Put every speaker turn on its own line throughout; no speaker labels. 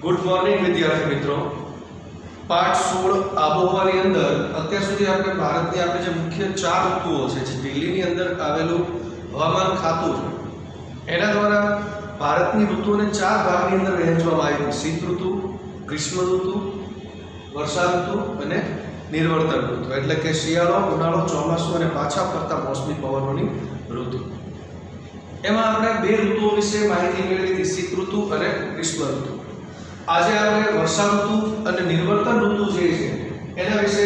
Good morning विद्यार्थी मित्रों। पाठ 16 आबोहવાની અંદર અત્યાર સુધી આપણે ભારતની આપણે જે મુખ્ય ચાર ઋતુઓ છે જે દિલ્હીની અંદર આવેલું હવામાન ખાતું છે એના દ્વારા ભારતની ઋતુઓને ચાર ભાગની અંદર વહેંચવામાં આવી છે: શીત ઋતુ, ગ્રીષ્મ ઋતુ, વર્ષા ઋતુ અને નિર્વર્તન ઋતુ, એટલે કે શિયાળો, ઉનાળો, ચોમાસું અને પાછા ફરતા મોસમી પવનોની ઋતુ. એમાં આપણે બે ઋતુઓ વિશે માહિતી મેળવી હતી: શીત ઋતુ અને ગ્રીષ્મ ઋતુ. આજે આપણે વર્ષા ઋતુ અને નિર્વર્તન ઋતુ જે છે એના વિશે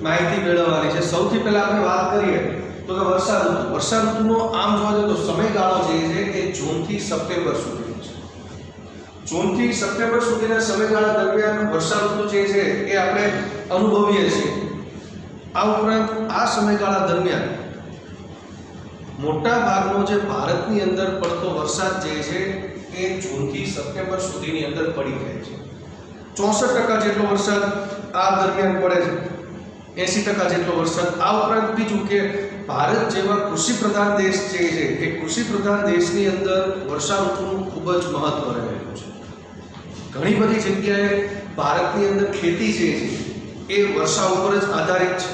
માહિતી મેળવવાની છે. સૌથી પહેલા આપણે વાત કરીએ તો કે વર્ષા ઋતુ. વર્ષા ઋતુનો આમ જોવા જઈએ તો સમયગાળો જે છે એ જૂનથી સપ્ટેમ્બર સુધીનો છે. જૂનથી સપ્ટેમ્બર સુધીના સમયગાળા દરમિયાન વર્ષા ઋતુ જે છે એ આપણે અનુભવીએ છીએ. આ ઉપરાંત આ સમયગાળા દરમિયાન મોટા ભાગનો જે ભારતની અંદર પડતો વરસાદ જે છે એ જૂનથી સપ્ટેમ્બર સુધીની અંદર પડી જાય છે. 64% જેટલો વરસાદ આ દરમિયાન પડે છે, 80% જેટલો વરસાદ. આ ઉપરાંત બીજું કે ભારત જેવા કૃષિ પ્રધાન દેશ જે છે એ કૃષિ પ્રધાન દેશની અંદર વર્ષા ઋતુનું ખૂબ જ મહત્વ રહેલું છે. ઘણી બધી જગ્યાએ ભારતની અંદર ખેતી જે છે એ વર્ષા ઉપર જ આધારિત છે.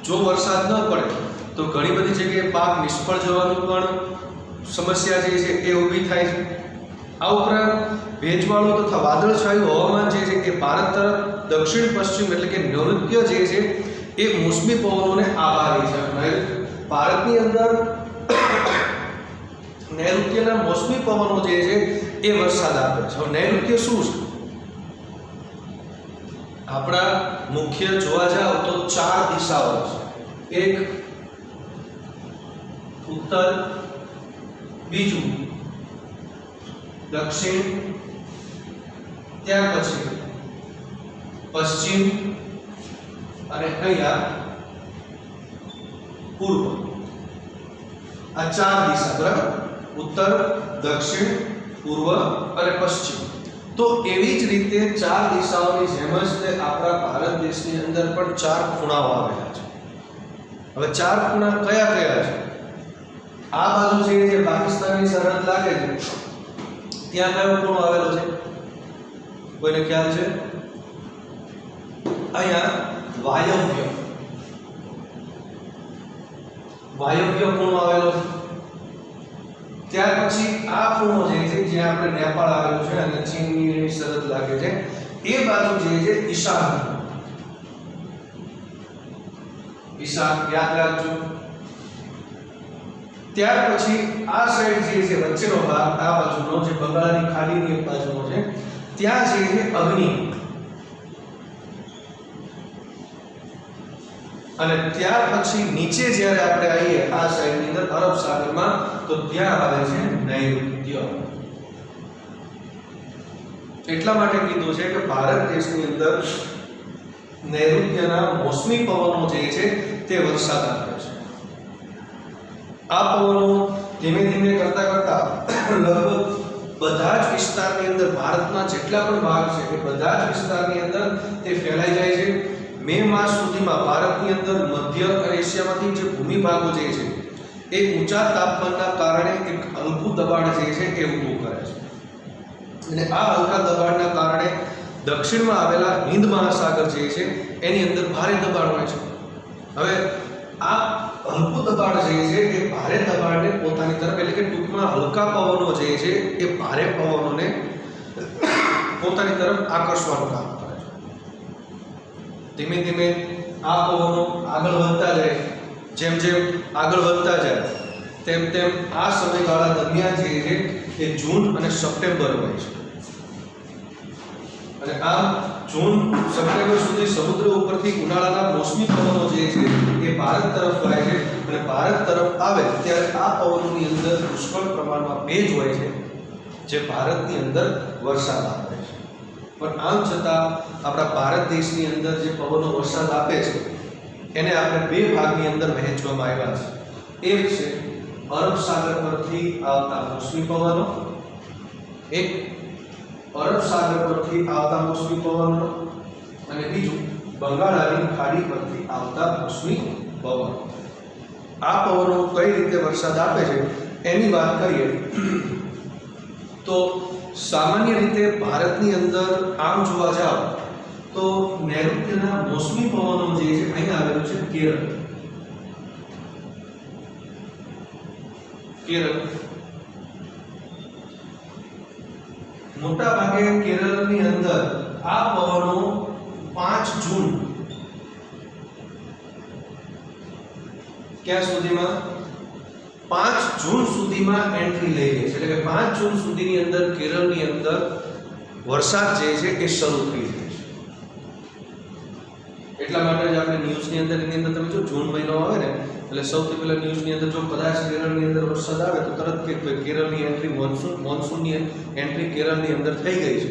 જો વરસાદ ન પડે તો ઘણી બધી જગ્યાએ પાક નિષ્ફળ જવાનું પણ સમસ્યા જે છે એ ઊભી થાય છે. આ ઉપરાંત ભેજવાળું તથા વાદળછાયું હવામાન જે છે એ ભારત તરફ દક્ષિણ પશ્ચિમ એટલે કે નૈઋત્ય જે છે એ મોસમી પવનોને આભારી છે. ભારતની અંદર નૈઋત્યના મોસમી પવનો જે છે એ વરસાદ આપે છે. નૈઋત્ય શું છે? આપણા મુખ્ય જોવા જાવ તો ચાર દિશાઓ છે. એક ઉત્તર, બીજું દક્ષિણ, ત્યાર પછી પશ્ચિમ અને અહીંયા પૂર્વ. આ ચાર દિશા, બરાબર? ઉત્તર, દક્ષિણ, પૂર્વ અને પશ્ચિમ. તો એવી જ રીતે ચાર દિશાઓની જેમ જ આપણા ભારત દેશની અંદર પણ ચાર ખૂણાઓ આવેલા છે. હવે ચાર ખૂણા કયા કયા છે? આ બાજુ જે પાકિસ્તાનની સરહદ લાગે છે ત્યાં કયો ખૂણો આવેલો છે? કોઈને ખ્યાલ છે? અહીંયા વાયવ્ય ખૂણો આવેલો છે. ત્યાર પછી આ ખૂણો જે છે જ્યાં આપણે નેપાળ આવેલું છે અને ચીનની સરહદ લાગે છે એ બાજુ જે છે ઈશાન. યાદ રાખજો. ત્યાર પછી આ સાઈડ જે છે વચ્ચેનો ભાગ, આ બાજુનો જે બંગાળની ખાડીની એક બાજુનો છે ત્યાં જે છે અગ્નિ. અને ત્યાર પછી નીચે જ્યારે આપણે આવીએ આ સાઈડની અંદર અરબ સાગરમાં તો ત્યાં આવે છે નૈઋત્ય. એટલા માટે કીધું છે કે ભારત દેશની અંદર નૈઋત્યના મોસમી પવનો જે છે તે વરસાદ આપે છે. આ પવનો ધીમે ધીમે કરતા કરતા લગભગ બધા જ વિસ્તારની અંદર, ભારતના જેટલા પણ ભાગ છે એ બધા જ વિસ્તારની અંદર તે ફેલાઈ જાય છે. મે માસ સુધીમાં ભારતની અંદર મધ્ય અને એશિયામાંથી જે ભૂમિભાગો જે છે એ ઊંચા તાપમાનના કારણે એક હલકું દબાણ જે છે એ ઊભું કરે છે. અને આ હલકા દબાણના કારણે દક્ષિણમાં આવેલા હિન્દ મહાસાગર જે છે એની અંદર ભારે દબાણ હોય છે. હવે આ હલકું દબાણ જે છે એ ભારે દબાણને પોતાની તરફ, એટલે કે ટૂંકમાં હલકા પવનો જે છે એ ભારે પવનોને પોતાની તરફ આકર્ષવાનું કામ કરે છે. ધીમે ધીમે આ પવનો આગળ વધતા જાય. જેમ જેમ આગળ વધતા જાય તેમ તેમ આ સમયગાળા દરમિયાન જે છે એ જૂન અને સપ્ટેમ્બર હોય છે. અને આ જૂન સપ્ટેમ્બર સુધી સમુદ્ર ઉપરથી ઉનાળાના મોસમી પવનો જે છે એ ભારત તરફ વળે છે. અને ભારત તરફ આવે ત્યારે આ પવનોની અંદર પુષ્કળ પ્રમાણમાં ભેજ હોય છે જે ભારતની અંદર વરસાદ આપે છે. પણ આમ છતાં આપણા ભારત દેશની અંદર જે પવનો વરસાદ આપે છે એને આપણે બે ભાગની અંદર વહેંચવામાં આવ્યા છે. એક છે અરબ સાગર પરથી આવતા મોસમી પવનો, એક અરબ સાગર પરથી આવતા મોસમી પવનો, અને બીજું બંગાળની ખાડી પરથી આવતા મોસમી પવનો. આ પવનો કઈ રીતે વરસાદ આપે છે એની વાત કરીએ તો સામાન્ય રીતે ભારતની અંદર આમ જોવા જાવ તો નૈઋત્યના મોસમી પવનો જે છે અહીંયા આવેલું છે કેરળ. મોટા ભાગે કેરળની અંદર આ પવનો 5 જૂન ક્યાં સુધીમાં 5 જૂન સુધીમાં એન્ટ્રી લઈ લે છે. એટલે કે 5 જૂન સુધીની અંદર કેરળની અંદર વરસાદ જે છે એ શરૂ થઈ જાય છે. એટલા માટે જ આપણે ન્યૂઝની અંદર એની અંદર તમે જો જૂન મહિનો આવે ને એટલે સૌથી પહેલા ન્યૂઝની અંદર જો કદાચ કેરળની અંદર વરસાદ આવે તો તરત કે કેરળની એન્ટ્રી મોન્સૂનની એન્ટ્રી કેરળની અંદર થઈ ગઈ છે,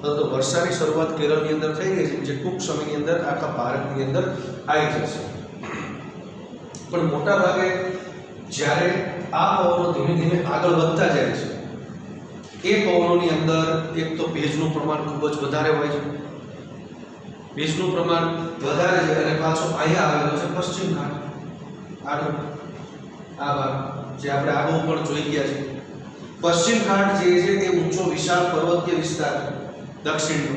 તો વર્ષાની શરૂઆત કેરળની અંદર થઈ ગઈ છે, જે ટૂંક સમયની અંદર આખા ભારતની અંદર આવી જશે. પણ મોટા ભાગે જ્યારે આ પવનો ધીમે ધીમે આગળ વધતા જાય છે એ પવનોની અંદર એક તો ભેજનું પ્રમાણ ખૂબ જ વધારે હોય છે. ભેજનું પ્રમાણ વધારે છે અને પાછો અહીંયા આવેલો છે પશ્ચિમ ઘાટ. આ ભાગ જે આપણે આગળ પણ જોઈ ગયા છે. પશ્ચિમ ઘાટ જે છે એ ઊંચો વિશાળ પર્વતીય વિસ્તાર દક્ષિણનો.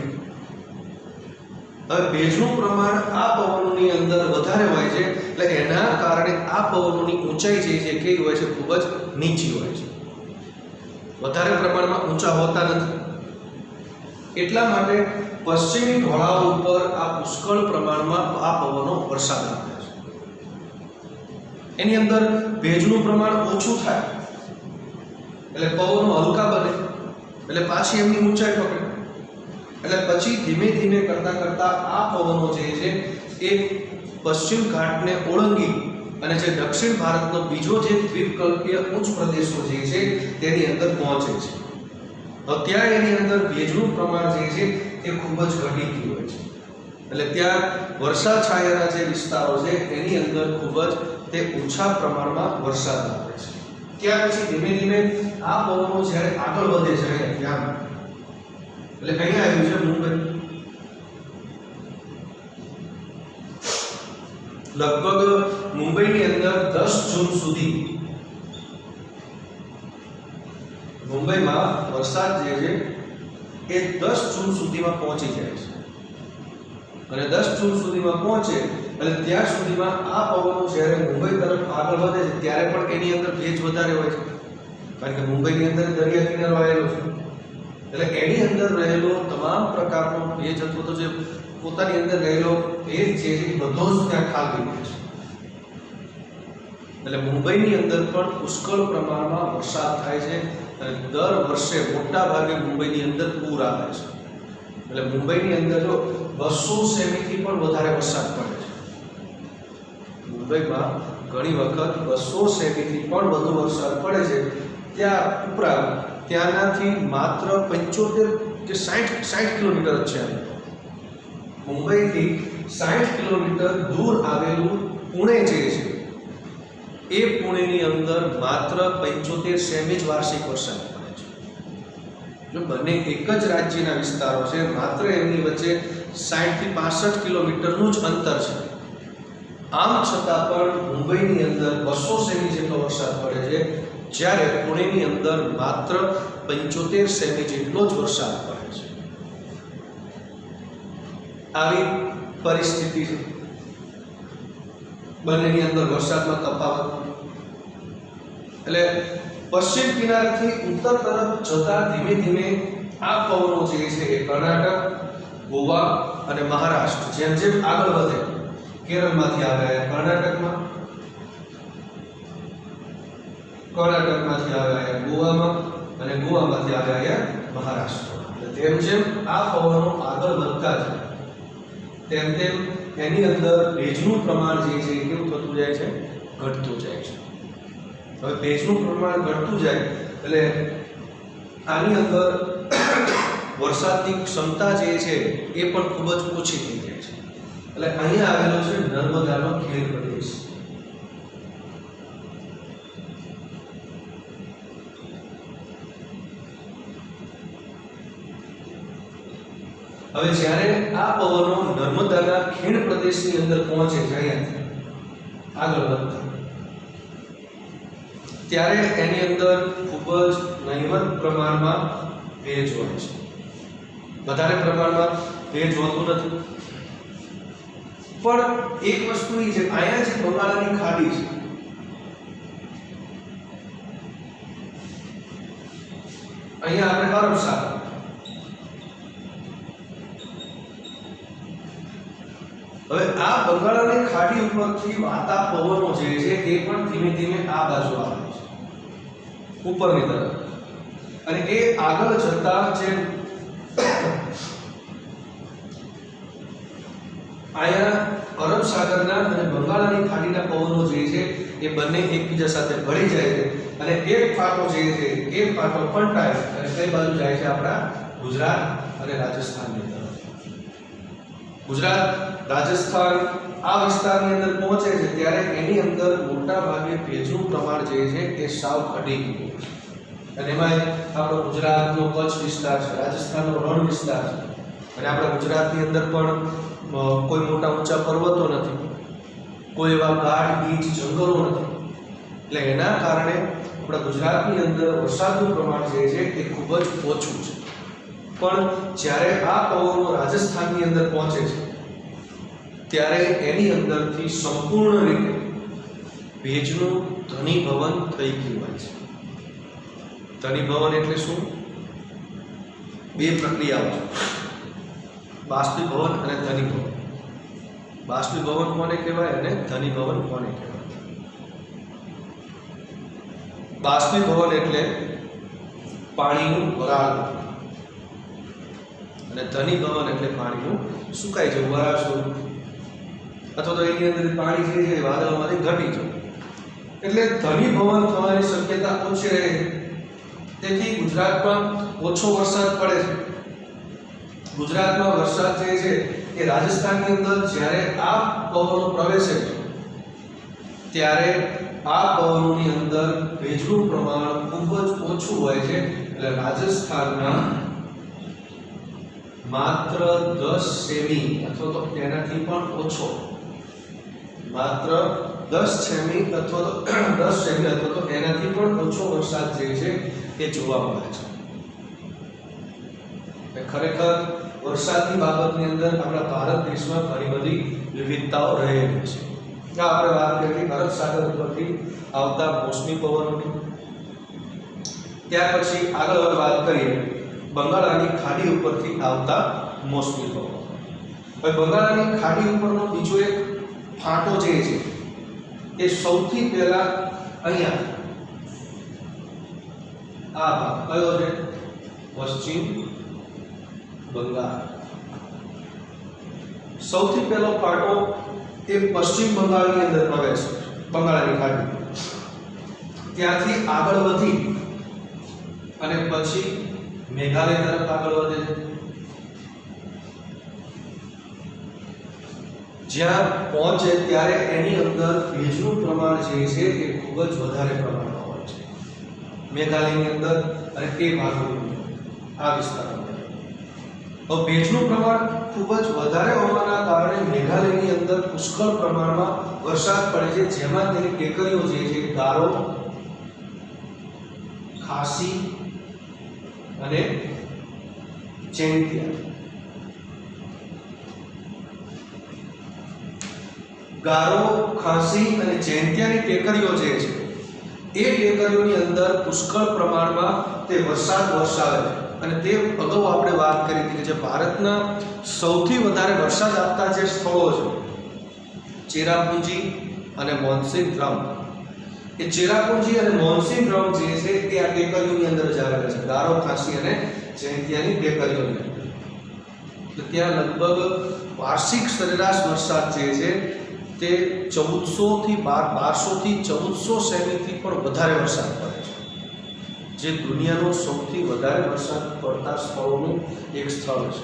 હવે ભેજનું પ્રમાણ આ પવનોની અંદર વધારે હોય છે એટલે એના કારણે આ પવનોની ઊંચાઈ જે છે કેવી હોય છે, ખૂબ જ નીચી હોય છે, વધારે પ્રમાણમાં ઊંચા હોતા નથી. એટલા માટે પશ્ચિમી ઢોળાવ ઉપર આ પુષ્કળ પ્રમાણમાં આ પવનો વરસાદ આપે છે. એની અંદર ભેજનું પ્રમાણ ઓછું થાય એટલે પવનો હલકા બને એટલે પાછી એમની ઊંચાઈ પકડે એટલે પછી ધીમે ધીમે કરતા કરતા આ પવનો જે છે એ પશ્ચિમ ઘાટને ઓળંગી અને જે દક્ષિણ ભારતનો બીજો જે દ્વીપકલ્પીય ઉચ્ચ પ્રદેશો જે છે તેની અંદર પહોંચે છે. ત્યાં એની અંદર ભેજનું પ્રમાણ જે છે એ ખૂબ જ ઘટી ગયું હોય છે એટલે ત્યાં વરસાદ છાયાના જે વિસ્તારો છે એની અંદર ખૂબ જ તે ઓછા પ્રમાણમાં વરસાદ આવે છે. ત્યાર પછી ધીમે ધીમે આ પવનો જ્યારે આગળ વધે છે ત્યાં એટલે અહીંયા આવ્યું છે મુંબઈ. લગભગ મુંબઈની અંદર 10 જૂન સુધી મુંબઈમાં વરસાદ જે છે એ 10 જૂન સુધીમાં પહોંચી જાય છે અને 10 જૂન સુધીમાં પહોંચે એટલે ત્યાં સુધીમાં આ પવનો જ્યારે મુંબઈ તરફ આગળ વધે છે ત્યારે પણ એની અંદર ભેજ વધારે હોય છે, કારણ કે મુંબઈની અંદર દરિયા કિનારો આવેલો છે એટલે એની અંદર રહેલો તમામ પ્રકારનો ભેજ અથવા તો જે પોતાની અંદર રહેલો ભેજ જે છે બધો જ ત્યાં ખાલી હોય છે. એટલે મુંબઈની અંદર પણ પુષ્કળ પ્રમાણમાં વરસાદ થાય છે અને દર વર્ષે મોટા ભાગે મુંબઈની અંદર પૂર આવે છે. એટલે મુંબઈની અંદર જો 200 સેમીથી પણ વધારે વરસાદ પડે છે. મુંબઈમાં ઘણી વખત 200 સેમીથી પણ વધુ વરસાદ પડે છે. ત્યાં ઉપરાંત ત્યાંનાથી માત્ર 75 કે 60 કિલોમીટર જ છે. મુંબઈથી 60 કિલોમીટર દૂર આવેલું પુણે જે છે એ પુણેની અંદર માત્ર 75 સેમી જ વાર્ષિક વરસાદ પડે છે. જો બંને એક જ રાજ્યના વિસ્તારો છે, માત્ર એમની વચ્ચે 60 થી 65 કિલોમીટરનું જ અંતર છે. આમ છતાં પણ મુંબઈની અંદર 200 સેમી જેટલો વરસાદ પડે છે, જ્યારે પુણેની અંદર માત્ર 75 સેમી જેટલો જ વરસાદ પડે છે. આવી પરિસ્થિતિ છે બંનેની અંદર વરસાદમાં તફાવત. એટલે પશ્ચિમ કિનારેથી ઉત્તર તરફ જતા ધીમે ધીમે આ પવનો જે છે એ કર્ણાટક, ગોવા અને મહારાષ્ટ્ર જેમ જેમ આગળ વધે, કેરળમાંથી આવ્યા કર્ણાટકમાંથી આવ્યા ગોવામાં અને ગોવામાંથી આવ્યા મહારાષ્ટ્ર. તેમ જેમ આ પવનો આગળ વધતા જાય તેમ તેમ એની અંદર ભેજનું પ્રમાણ જે છે એ કેવું થતું જાય છે, ઘટતું જાય છે. હવે ભેજનું પ્રમાણ ઘટતું જાય એટલે આની અંદર વરસાદની ક્ષમતા જે છે એ પણ ખૂબ જ ઓછી થઈ જાય છે. એટલે અહીંયા આવેલો છે નર્મદાનો ખીણ પ્રદેશ. હવે જ્યારે આ પવનો નર્મદાના ખીણ પ્રદેશની અંદર પહોંચે છે અહીંયાથી આગળ વધતા, ત્યારે એની અંદર ખૂબ જ નહિવત પ્રમાણમાં ભેજ હોય છે, વધારે પ્રમાણમાં ભેજ હોતું નથી. પણ એક વસ્તુ એ છે, અહીંયા જે બંગાળની ખાડી છે, અહીંયા આપણે અરબ સાગર, હવે આ બંગાળની ખાડી ઉપરથી વાતા પવનો જે છે એ પણ ધીમે ધીમે આ બાજુ આવે છે ઉપરની તરફ, અને એ આગળ જતા જે અહીંયા અરબ સાગરના અને બંગાળની ખાડીના પવનો જે છે એ બંને એકબીજા સાથે ભળી જાય છે, અને એક ફાટો જે છે એ ફાટો પલટાય અને કઈ બાજુ જાય છે? આપણા ગુજરાત અને રાજસ્થાનની તરફ. ગુજરાત રાજસ્થાન આ વિસ્તારની અંદર પહોંચે છે ત્યારે એની અંદર મોટા ભાગે ભેજનું પ્રમાણ જે છે એ સાવ ઘટી ગયું છે, અને એમાં આપણો ગુજરાતનો કચ્છ વિસ્તાર છે, રાજસ્થાનનો રણ વિસ્તાર છે, અને આપણા ગુજરાતની અંદર પણ કોઈ મોટા ઊંચા પર્વતો નથી, કોઈ એવા ગાઢ ગીચ જંગલો નથી, એટલે એના કારણે આપણા ગુજરાતની અંદર વરસાદનું પ્રમાણ જે છે એ ખૂબ જ ઓછું છે. પણ જ્યારે આ પવનો રાજસ્થાનની અંદર પહોંચે છે ત્યારે એની અંદરથી સંપૂર્ણ રીતે ભેજનું ઘનીભવન થઈ ગયું હોય છે. ઘનીભવન એટલે શું? બે પ્રક્રિયાઓ છે, બાષ્પીભવન અને ઘનીભવન. બાષ્પીભવન કોને કહેવાય અને ઘનીભવન કોને કહેવાય? બાષ્પીભવન એટલે પાણીનું વરાળ, અને ઘનીભવન એટલે પાણીનું સુકાઈ જવું, વરાળ સ્વરૂપ, અથવા તો એની અંદર પાણી જે છે વાદળમાંથી ઘટી જવું. એટલે ઘનીભવન થવાની શક્યતા ઓછી રહે છે. તેથી ગુજરાતમાં ઓછો વરસાદ પડે છે. ગુજરાતમાં વરસાદ જે છે એ રાજસ્થાનની અંદર જ્યારે આ પવનો પ્રવેશે છે ત્યારે આ પવનોની અંદર ભેજનું પ્રમાણ ખૂબ જ ઓછું હોય છે. એટલે રાજસ્થાનના માત્ર 10 સેમી અથવા તો તેનાથી પણ ઓછો, માત્ર 10 સેમી અથવા તો 10 સેમી અથવા તો એનાથી પણ ઓછો વરસાદ જે છે એ જોવા મળે છે. ખરેખર વરસાદની બાબતની અંદર આપણા ભારત દેશમાં ઘણી બધી વિવિધતાઓ રહેલી છે. આપણે વાત કરી અરબ સાગર ઉપરથી આવતા મોસમી પવનોની, ત્યાર પછી આગળ વાત કરીએ બંગાળની ખાડી ઉપરથી આવતા મોસમી પવનો. હવે બંગાળની ખાડી ઉપરનો બીજો એક ફાંટો જે છે એ સૌથી પહેલા અહીંયા આ ભાગ કયો છે? પશ્ચિમ બંગાળ. સૌથી પહેલો ફાંટો એ પશ્ચિમ બંગાળની અંદર પ્રવેશ, બંગાળની ખાડી, ત્યાંથી આગળ વધી અને પછી મેઘાલય તરફ આગળ વધે છે. જ્યાં પહોંચે ત્યારે એની અંદર ભેજનું પ્રમાણ જે છે એ ખૂબ જ વધારે પ્રમાણમાં હોય છે મેઘાલયની અંદર અને તે ભાગોની આ વિસ્તારમાં. તો ભેજનું પ્રમાણ ખૂબ જ વધારે હોવાના કારણે મેઘાલયની અંદર પુષ્કળ પ્રમાણમાં વરસાદ પડે છે, જેમાં તેની ટેકરીઓ જે છે ગારો, ખાસી અને ચેન્ટિયા. ગારો, ખાસી અને ચેન્ટિયાની ટેકરીઓ જે છે એ ટેકરીઓની અંદર પુષ્કળ પ્રમાણમાં તે વરસાદ વરસાવે છે. અને તે અગાઉ આપણે વાત કરી હતી કે જે ભારતના સૌથી વધારે વરસાદ આપતા જે સ્થળો છે ચેરાપુંજી અને મોન્સૂન ડ્રમ, એ ચેરાપુંજી અને મોન્સૂન ડ્રમ જે છે એ આ ટેકરીઓની અંદર જ આવેલા છે, ગારો, ખાસી અને ચેન્ટિયાની ટેકરીઓની અંદર. તો ત્યાં લગભગ વાર્ષિક સરેરાશ વરસાદ જે છે તે 1200 થી 1400 સેમીથી પણ વધારે વરસાદ પડે છે, જે દુનિયાનો સૌથી વધારે વરસાદ પડતા સ્થળોનું એક સ્થળ છે.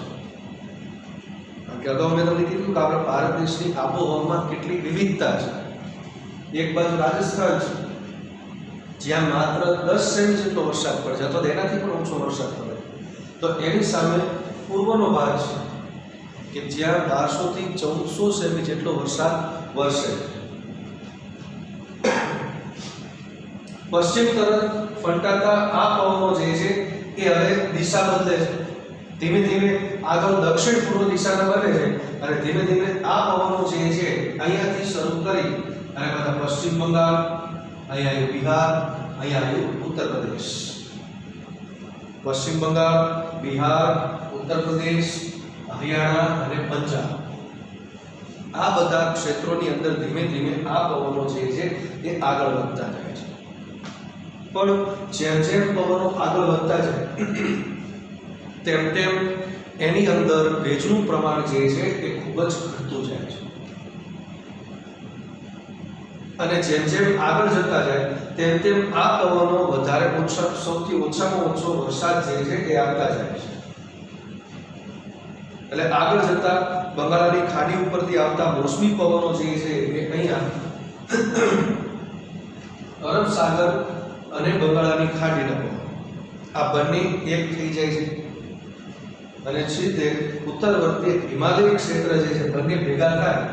કારણ કે અગાઉ મેં તમને કીધું કે આપણા ભારત દેશની આબોહવામાં કેટલી વિવિધતા છે. એક બાજુ રાજસ્થાન છે જ્યાં માત્ર 10 સેમી જેટલો વરસાદ પડે છે અથવા તેનાથી પણ ઓછો વરસાદ પડે છે. તો એની સામે પૂર્વનો ભાગ છે કે જ્યાં 1200 થી 1400 સેમી જેટલો વરસાદ વરસે. પશ્ચિમ તરફ ફંટાતા આ પવનો જે છે એ હવે દિશા બદલે છે, ધીમે ધીમે આગળ દક્ષિણ પૂર્વ દિશાના બને છે અને ધીમે ધીમે આ પવનો જે છે અહીંયાથી શરૂ કરી અને બધા પશ્ચિમ બંગાળ, અહીંયા આવ્યું બિહાર, અહીંયા આવ્યું ઉત્તર પ્રદેશ. પશ્ચિમ બંગાળ, બિહાર, ઉત્તર પ્રદેશ, હરિયાણા અને પંજાબ, આ બધા ક્ષેત્રોની અંદર ધીમે ધીમે આ પવનો જે છે એ આગળ વધતા જાય છે. પણ જેમ જેમ પવનો આગળ વધતા જાય તેમ તેમ એની અંદર ભેજનું પ્રમાણ જે છે એ ખૂબ જ ઘટતું જાય છે અને જેમ જેમ આગળ જતા જાય તેમ તેમ આ પવનો વધારે ઓછા, સૌથી ઓછામાં ઓછો વરસાદ જે છે એ આપતા જાય છે. એટલે આગળ જતા બંગાળની ખાડી ઉપરથી આવતા મોસમી પવનો જે છે એ અહીંયા અરબ સાગર અને બંગાળની ખાડીના પવનો આ બંને એક થઈ જાય છે અને સીધે ઉત્તરવર્તી હિમાલય ક્ષેત્ર જે છે બંને ભેગા થાય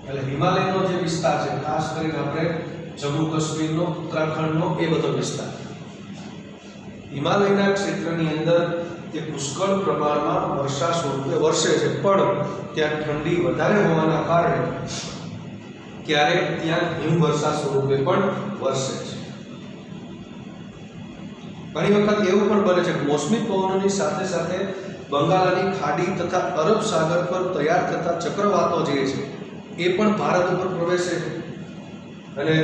એટલે હિમાલયનો જે વિસ્તાર છે, ખાસ કરીને આપણે જમ્મુ કાશ્મીરનો, ઉત્તરાખંડનો એ બધો વિસ્તાર, હિમાલયના ક્ષેત્રની અંદર તે પુષ્કળ પ્રમાણમાં વર્ષા સ્વરૂપે વરસે છે. પણ ત્યાં ઠંડી વધારે હોવાના કારણે ક્યારેક ત્યાં હિમવર્ષા સ્વરૂપે પણ વરસે છે. ઘણી વખત એવું પણ બને છે કે મોસમી પવનોની સાથે સાથે બંગાળની ખાડી તથા અરબ સાગર પર તૈયાર થતા ચક્રવાતો જે છે એ પણ ભારત ઉપર પ્રવેશે છે અને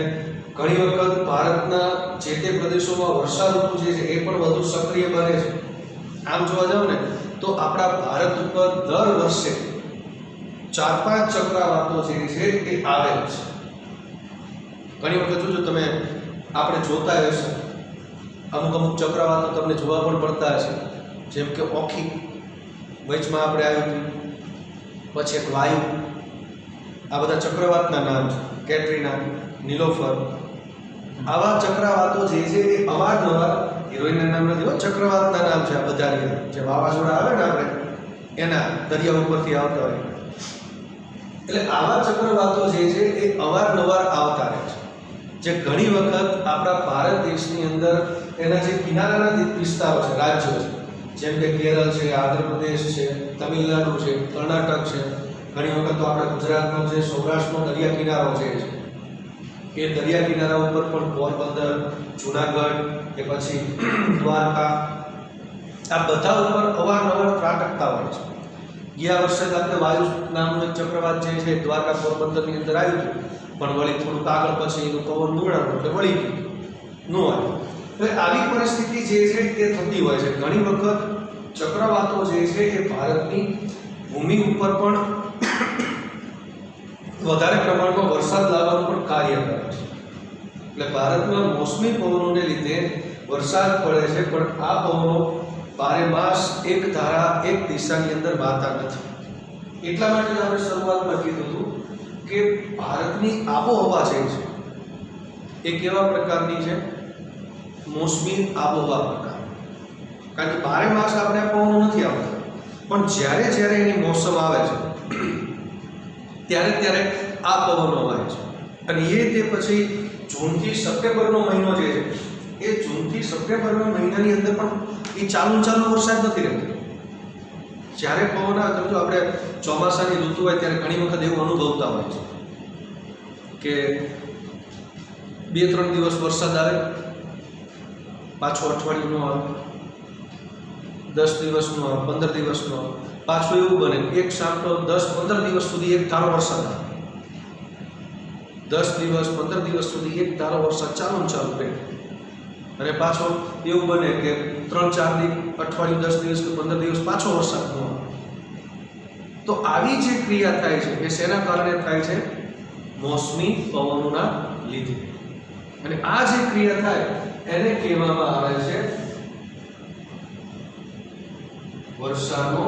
ઘણી વખત ભારતના જે તે પ્રદેશોમાં વર્ષા ઋતુ જે છે એ પણ વધુ સક્રિય બને છે. આમ જોવા જાવ ને તો આપણા ભારત ઉપર દર વર્ષે 4-5 ચક્રવાતો જે છે એ આવે છે. ઘણી વખત જોજો તમે, આપણે જોતા હશો અમુક ચક્રવાતો તમને જોવા પણ પડતા હશે, જેમ કે ઓખી વચમાં આપણે આવ્યું હતું, પછી એક વાયુ, આ બધા ચક્રવાતના નામ છે. કેટરીના, નીલોફર, આવા ચક્રવાતો જે છે એ અવારનવાર, હિરોઈનના નામ નથી, ચક્રવાતના નામ છે આ બધા. જે વાવાઝોડા આવે ને આપણે એના દરિયા ઉપરથી આવતા હોય, એટલે આવા ચક્રવાતો જે છે એ અવારનવાર આવતા રહે છે, જે ઘણી વખત આપણા ભારત દેશની અંદર એના જે કિનારાના વિસ્તારો છે, રાજ્યો છે, જેમ કે કેરળ છે, આંધ્રપ્રદેશ છે, તમિલનાડુ છે, કર્ણાટક છે, ઘણી વખત તો આપણે ગુજરાતનો જે સૌરાષ્ટ્રનો દરિયા કિનારો છે એ દરિયા કિનારા ઉપર પણ પોરબંદર, જુનાગઢ કે પછી દ્વારકા, આ બધા ઉપર અવારનવાર ત્રાટકતા હોય છે. ગયા વર્ષે આપણે વાયુ નામનું એક ચક્રવાત જે છે દ્વારકા પોરબંદરની અંદર આવ્યું હતું, પણ વળી થોડુંક આગળ પછી એનું પવન મૂળાનું એટલે વળી ગયું, ન આવ્યું. એટલે આવી પરિસ્થિતિ જે છે એ થતી હોય છે. ઘણી વખત ચક્રવાતો જે છે એ ભારતની ભૂમિ ઉપર પણ વધારે પ્રમાણમાં વરસાદ લાવવાનું પણ કાર્ય કરે છે. એટલે ભારતમાં મોસમી પવનોને લીધે વરસાદ પડે છે, પણ આ પવનો બારે માસ એક ધારા, એક દિશાની અંદર વાતા નથી. એટલા માટે આપણે શરૂઆતમાં કીધું હતું કે ભારતની આબોહવા જે છે એ કેવા પ્રકારની છે? મોસમી આબોહવા પ્રકાર. કારણ કે બારે માસ આપણે આ પવનો નથી આવતા, પણ જ્યારે જ્યારે એની મોસમ આવે છે ત્યારે ત્યારે આ પવનો આવે છે. અને એ તે પછી જૂનથી સપ્ટેમ્બરનો મહિનો જે છે એ જૂનથી સપ્ટેમ્બરના મહિનાની અંદર પણ એ ચાલુ વરસાદ નથી રહેતો. જ્યારે પવન આવે, તો આપણે ચોમાસાની ઋતુ હોય ત્યારે ઘણી વખત એવું અનુભવતા હોય છે કે 2-3 દિવસ વરસાદ આવે, પાછો અઠવાડિયું નો આવે, 10 દિવસનો આવે, 15 દિવસનો આવે, પાછું એવું બને એક સામટો 10-15 દિવસ સુધી એક ધારો વરસાદ આવે, 10 દિવસ 15 દિવસ સુધી એક ધારો વરસાદ ચાલુ રહે, અને પાછો એવું બને કે 3-4 દિવસ, અઠવાડિયું, 10 દિવસ કે 15 દિવસ પાછો વરસાદ ન આવે. તો આવી જે ક્રિયા થાય છે એ શેના કારણે થાય છે? મોસમી પવનોના લીધે. અને આ જે ક્રિયા થાય એને કહેવામાં આવે છે વર્ષાનો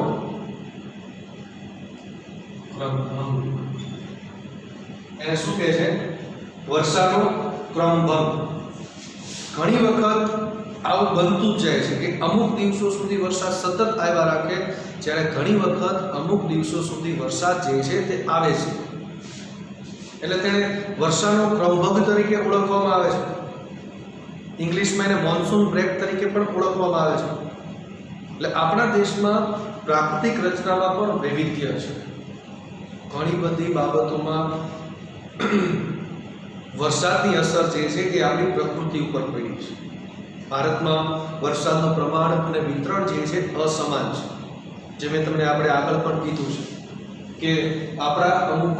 ક્રમભંગ. એને શું કહે છે? વર્ષાનો ક્રમભંગ. ઘણી વખત આવું બનતું જ જાય છે કે અમુક દિવસો સુધી વરસાદ સતત આવ્યા રાખે, જ્યારે ઘણી વખત અમુક દિવસો સુધી વરસાદ જે છે તે આવે છે. એટલે તેને વર્ષાનો ક્રમભંગ તરીકે ઓળખવામાં આવે છે. ઇંગ્લિશમાં એને મોન્સૂન બ્રેક તરીકે પણ ઓળખવામાં આવે છે. એટલે આપણા દેશમાં પ્રાકૃતિક રચનામાં પણ વૈવિધ્ય છે. ઘણી બધી બાબતોમાં વરસાદની અસર જે છે એ આપણી પ્રકૃતિ ઉપર પડી છે. ભારતમાં વરસાદનું પ્રમાણ અને વિતરણ જે છે અસમાન છે. જે મેં તમને આપણે આગળ પણ કીધું છે કે આપણા અમુક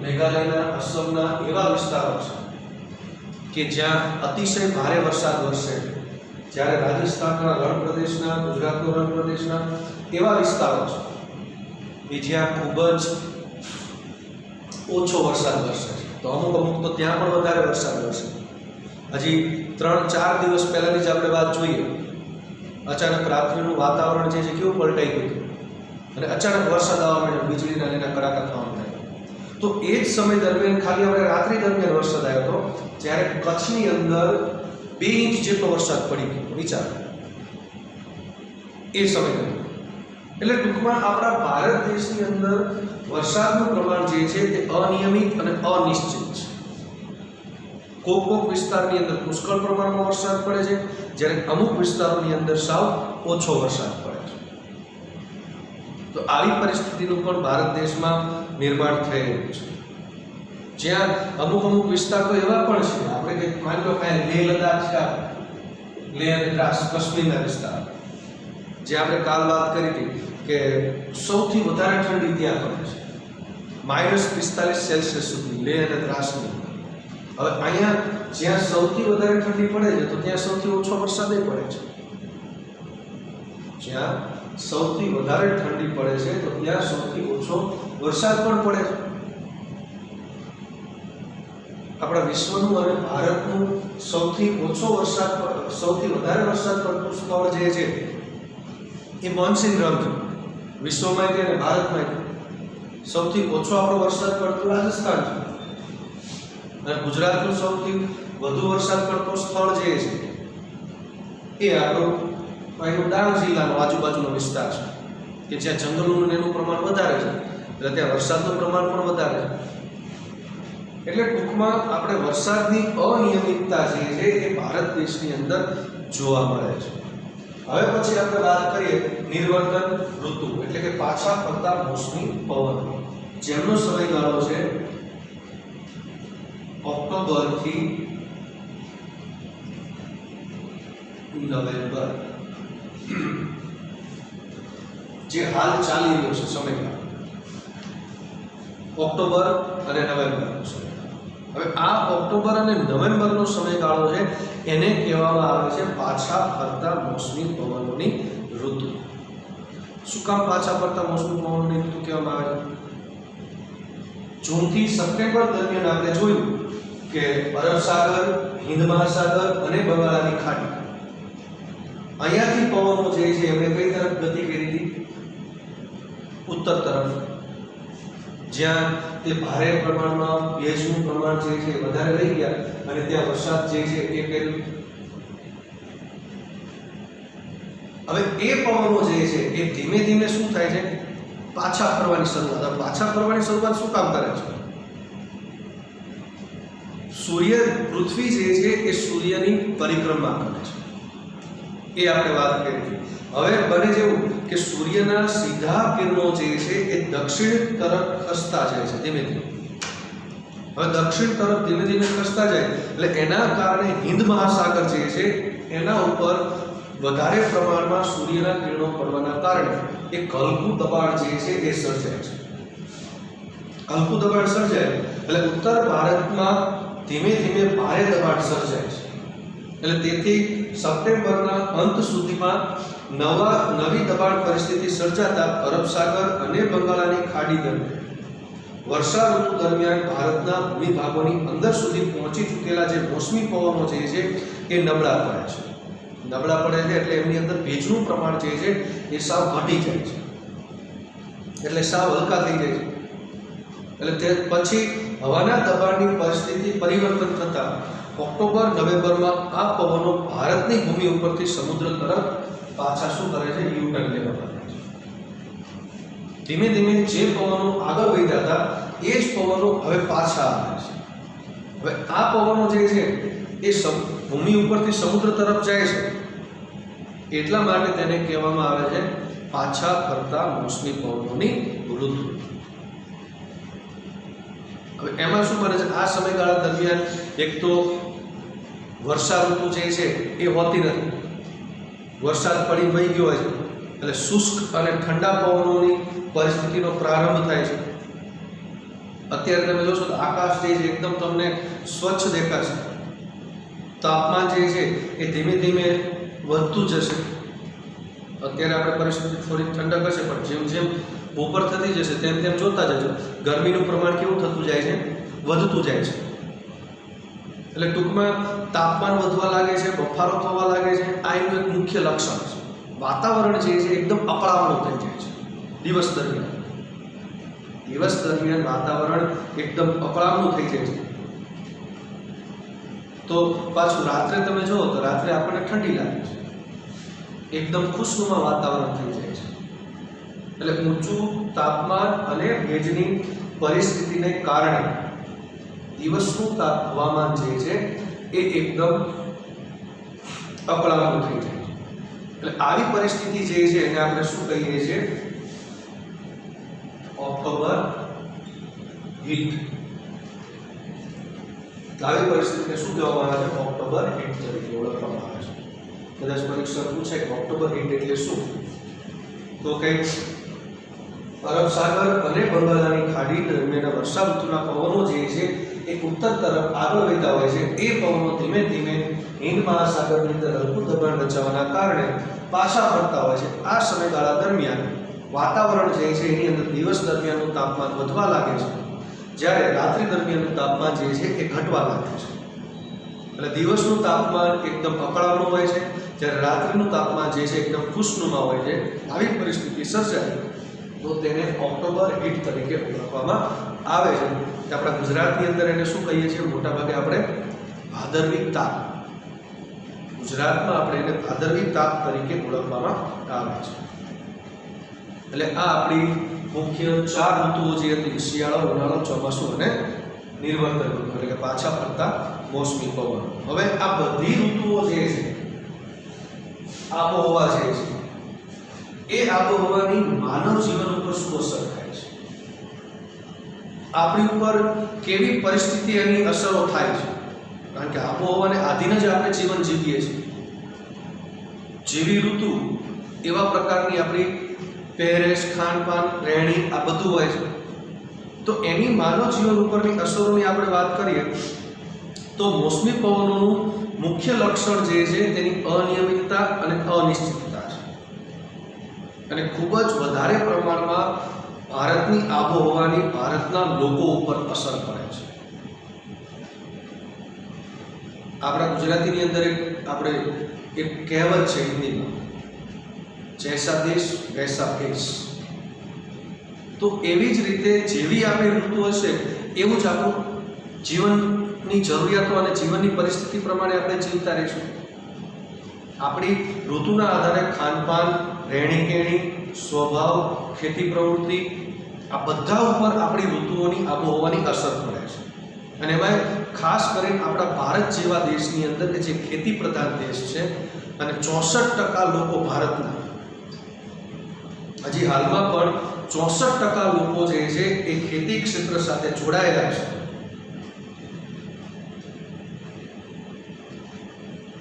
મેઘાલયના, અસમના એવા વિસ્તારો છે કે જ્યાં અતિશય ભારે વરસાદ વરસે, જ્યારે રાજસ્થાનના રણ પ્રદેશના, ગુજરાતનો રણ પ્રદેશના એવા વિસ્તારો છે કે જ્યાં ખૂબ જ ઓછો વરસાદ વરસે છે. તો અમુક તો ત્યાં પણ વધારે વરસાદ વરસે. હજી 3-4 દિવસ પહેલાની જ આપણે વાત જોઈએ, અચાનક રાત્રિનું વાતાવરણ જે છે કેવું પલટાઈ ગયું અને અચાનક વરસાદ આવવા માંડ્યો, વીજળીના લીધે કડાકા થવા માંડ્યા. તો એ જ સમય દરમિયાન ખાલી આપણે રાત્રિ દરમિયાન વરસાદ આવ્યો હતો, જ્યારે કચ્છની અંદર 2 ઇંચ જેટલો વરસાદ પડી ગયો. વિચાર એ સમય દરમિયાન. એટલે ટૂંકમાં આપણા ભારત દેશની અંદર વરસાદનું પ્રમાણ જે છે તે અનિયમિત અને અનિશ્ચિત છે. કોક વિસ્તારની અંદર પુષ્કળ પ્રમાણમાં વરસાદ પડે છે, જ્યારે અમુક વિસ્તારોની અંદર સાવ ઓછો વરસાદ પડે છે. તો આવી પરિસ્થિતિનું પણ ભારત દેશમાં નિર્માણ થઈ રહ્યું છે. જ્યાં અમુક વિસ્તાર તો એવા પણ છે, આપણે કંઈક માની લો કે લેહ લદ્દાખ છે, લેહ અને દ્રાસ, કાશ્મીરના વિસ્તાર, જે આપણે કાલ વાત કરી હતી કે સૌથી વધારે ઠંડી ત્યાં પડે છે, -45 સેલ્સિયસ સુધી લેહ અને દ્રાસની. હવે અહીંયા જ્યાં સૌથી વધારે ઠંડી પડે છે તો ત્યાં સૌથી ઓછો વરસાદ પડે છે. જ્યાં સૌથી વધારે ઠંડી પડે છે તો ત્યાં સૌથી ઓછો વરસાદ પણ પડે છે. આપણા વિશ્વનું અને ભારતનું સૌથી વધારે વરસાદ પડતું સ્થળ જે છે એ મોન્સૂન રન છે. વિશ્વમાં કે અને ભારતમાં સૌથી ઓછો આપણો વરસાદ પડતો રાજસ્થાન છે, અને ગુજરાતનું સૌથી વધુ વરસાદ પડતો સ્થળ જે છે એ આપણો ડાંગ જિલ્લાનો આજુબાજુનો વિસ્તાર છે કે જ્યાં જંગલોનું એનું પ્રમાણ વધારે છે, એટલે ત્યાં વરસાદનું પ્રમાણ પણ વધારે છે. એટલે ટૂંકમાં આપણે વરસાદની અનિયમિતતા જે છે એ ભારત દેશની અંદર જોવા મળે છે. હવે પછી આપણે વાત કરીએ નિર્વર્તન ઋતુ, એટલે કે પાછા ફરતા મોસમી પવન, જેમનો સમયગાળો છે ઓક્ટોબરથી નવેમ્બર, જે હાલ ચાલી રહ્યો છે સમયગાળો ઓક્ટોબર અને નવેમ્બરનો સમયગાળો. હવે આ ઓક્ટોબર અને નવેમ્બરનો સમયગાળો છે એને કહેવામાં આવે છે પાછા ફરતા મોસમી પવનોની ઋતુ. શું કામ પાછા ફરતા મોસમી પવનોની ઋતુ કહેવામાં આવે છે? જૂનથી સપ્ટેમ્બર દરમિયાન આપણે જોયું કે અરબ સાગર, હિન્દ મહાસાગર અને બંગાળાની ખાડી, અહીંયાથી પવનો જે છે એમણે કઈ તરફ ગતિ કરી હતી? ઉત્તર તરફ, જ્યાં તે ભારે પ્રમાણમાં ભેજનું પ્રમાણ જે છે વધારે લઈ ગયા અને ત્યાં વરસાદ જે છે એ કર્યું. હવે એ પવનો જે છે એ ધીમે ધીમે શું થાય છે? પાછા ફરવાની શરૂઆત. પાછા ફરવાની શરૂઆત શું કામ કરે છે? પૃથ્વી જે છે એ સૂર્યની પરિક્રમા કરે છે, એ આપણે વાત કરી હતી. હવે બને જેવું કે સૂર્યના સીધા કિરણો જે છે એ દક્ષિણ તરફ ખસતા જાય છે ધીમે ધીમે. હવે દક્ષિણ તરફ ધીમે ધીમે ખસતા જાય એટલે એના કારણે હિન્દ મહાસાગર જે છે એના ઉપર વધારે પ્રમાણમાં સૂર્યના કિરણો પડવાના કારણે એક હલકું દબાણ જે છે એ સર્જાય છે. હલકું દબાણ સર્જાય એટલે ઉત્તર ભારતમાં ધીમે ધીમે ભારે દબાણ સર્જાય છે. એટલે તેથી સપ્ટેમ્બરના અંત સુધીમાં નવી દબાણ પરિસ્થિતિ સર્જાતા અરબ સાગર અને બંગાળાની ખાડી દરમિયાન વર્ષા ઋતુ દરમિયાન ભારતના ભૂમિભાગોની અંદર સુધી પહોંચી ચૂકેલા જે મોસમી પવનો જે છે એ નબળા પડે છે. નબળા પડે છે એટલે એમની અંદર ભેજનું પ્રમાણ જે છે એ સાવ ઘટી જાય છે, એટલે સાવ હલકા થઈ જાય છે. એટલે તે પછી હવાના દબાણની પરિસ્થિતિ પરિવર્તન થતાં ઓક્ટોબર નવેમ્બરમાં આ પવનો ભારતની ભૂમિ ઉપરથી સમુદ્ર તરફ પાછા શું કરે છે? યુટર્ન લેવા લાગે છે. ધીમે ધીમે જે પવનો આગળ વધ્યા હતા એ જ પવનો હવે પાછા આવે છે. હવે આ પવનો જે છે એ ભૂમિ ઉપરથી સમુદ્ર તરફ જાય છે, એટલા માટે તેને કહેવામાં આવે છે પાછા ફરતા મોસમી પવનોની ઋતુ. હવે એમાં શું બને છે, આ સમયગાળા દરમિયાન એક તો વર્ષા ઋતુ જે છે એ હોતી નથી, વરસાદ પડી વહી ગયો હોય છે, એટલે શુષ્ક અને ઠંડા પવનોની પરિસ્થિતિનો પ્રારંભ થાય છે. અત્યારે તમે જોશો તો આકાશ જે છે એકદમ તમને સ્વચ્છ દેખાશે, તાપમાન જે છે એ ધીમે ધીમે વધતું જશે. અત્યારે આપણે પરિસ્થિતિ થોડી ઠંડક હશે, પણ જેમ જેમ બપોર થતી જશે તેમ તેમ જોતા જજો ગરમીનું પ્રમાણ કેવું થતું જાય છે, વધતું જાય છે. એટલે ટૂંકમાં તાપમાન વધવા લાગે છે, બફારો થવા લાગે છે. આ એનું એક મુખ્ય લક્ષણ છે. વાતાવરણ જે છે એકદમ અકળામણું થઈ જાય છે દિવસ દરમિયાન વાતાવરણ એકદમ અકળામણું થઈ જાય છે. તો પાછું રાત્રે તમે જુઓ તો રાત્રે આપણને ઠંડી લાગે છે, એકદમ ખુશનુમા વાતાવરણ થઈ જાય છે. એટલે ઊંચું તાપમાન અને ભેજની પરિસ્થિતિને કારણે દિવસનું હવામાન જે છે એ એકદમ અકળામણું થઈ જાય છે. એટલે આવી પરિસ્થિતિ જે છે એને આપણે શું કહીએ છીએ, ઓક્ટોબર હીટ. આવી પરિસ્થિતિને શું કહેવામાં આવે છે, ઓક્ટોબર હીટ તરીકે ઓળખવામાં આવે છે. કદાચ પરીક્ષા પૂછે કે ઓક્ટોબર હીટ એટલે શું, તો કંઈક અરબ સાગર અને બંગાળની ખાડી દરમિયાન વર્ષા ઋતુના પવનો જે છે એ ઉત્તર તરફ આગળ વધતા હોય છે. એ પવનો ધીમે ધીમે હિંદ મહાસાગરની અંદર હલકું દબાણ રચવાના કારણે પાછા ફરતા હોય છે. આ સમયગાળા દરમિયાન વાતાવરણ જે છે એની અંદર દિવસ દરમિયાનનું તાપમાન વધવા લાગે છે, જ્યારે રાત્રિ દરમિયાનનું તાપમાન જે છે એ ઘટવા લાગે છે. એટલે દિવસનું તાપમાન એકદમ અકળામણું હોય છે, જ્યારે રાત્રિનું તાપમાન જે છે એકદમ ખુશનુમા હોય છે. આવી પરિસ્થિતિ સર્જાય તો તેને ઓક્ટોબર હીટ તરીકે ઓળખવામાં આવે છે. આપણા ગુજરાતની અંદર એને શું કહીએ છીએ, મોટાભાગે આપણે ભાદરવી તાપ, ગુજરાતમાં આપણે એને ભાદરવી તાપ તરીકે ઓળખવામાં આવે છે. એટલે આ આપણી મુખ્ય 4 ઋતુઓ જે હતી, શિયાળો, ઉનાળો, ચોમાસું અને નિર્વર્તક ઋતુ, એટલે કે પાછા ફરતા મોસમી પવન. હવે આ બધી ઋતુઓ જે છે, આબોહવા જે છે, એ આબોહવાની માનવ જીવન ઉપર શું અસર થાય છે, આપણી ઉપર કેવી પરિસ્થિતિ એની અસરો થાય છે. કારણ કે આબોહવાને આધીન જ આપણે જીવન જીવીએ છીએ. જેવી ઋતુ એવા પ્રકારની આપણી પહેરેશ, ખાનપાન, રહેણી આ બધું હોય છે. તો એની માનવ જીવન ઉપરની અસરોની આપણે વાત કરીએ તો મોસમી પવનોનું મુખ્ય લક્ષણ જે છે તેની અનિયમિતતા અને અનિશ્ચિતતા છે. અને ખૂબ જ વધારે પ્રમાણમાં ભારતની આબોહવાની ભારતના લોકો ઉપર અસર પડે છે. આપણા ગુજરાતીની અંદર એક કહેવત છે હિન્દીમાં, જૈસા દેશ વૈસા ભેષ. તો એવી જ રીતે જેવી આપણી ઋતુ હશે એવું જ આપણું જીવનની જરૂરિયાતો અને જીવનની પરિસ્થિતિ પ્રમાણે આપણે જીવતા રહીશું. આપણી ઋતુના આધારે ખાનપાન, રહેણીકહેણી, સ્વભાવ, ખેતી પ્રવૃત્તિ આ બધા ઉપર આપણી ઋતુઓની આબોહવાની અસર પડે છે. અને એમાં ખાસ કરીને આપણા ભારત જેવા દેશની અંદર કે જે ખેતી પ્રધાન દેશ છે અને 64% લોકો ભારતના હજી હાલમાં પણ 64% લોકો જે છે એ ખેતી ક્ષેત્ર સાથે જોડાયેલા છે.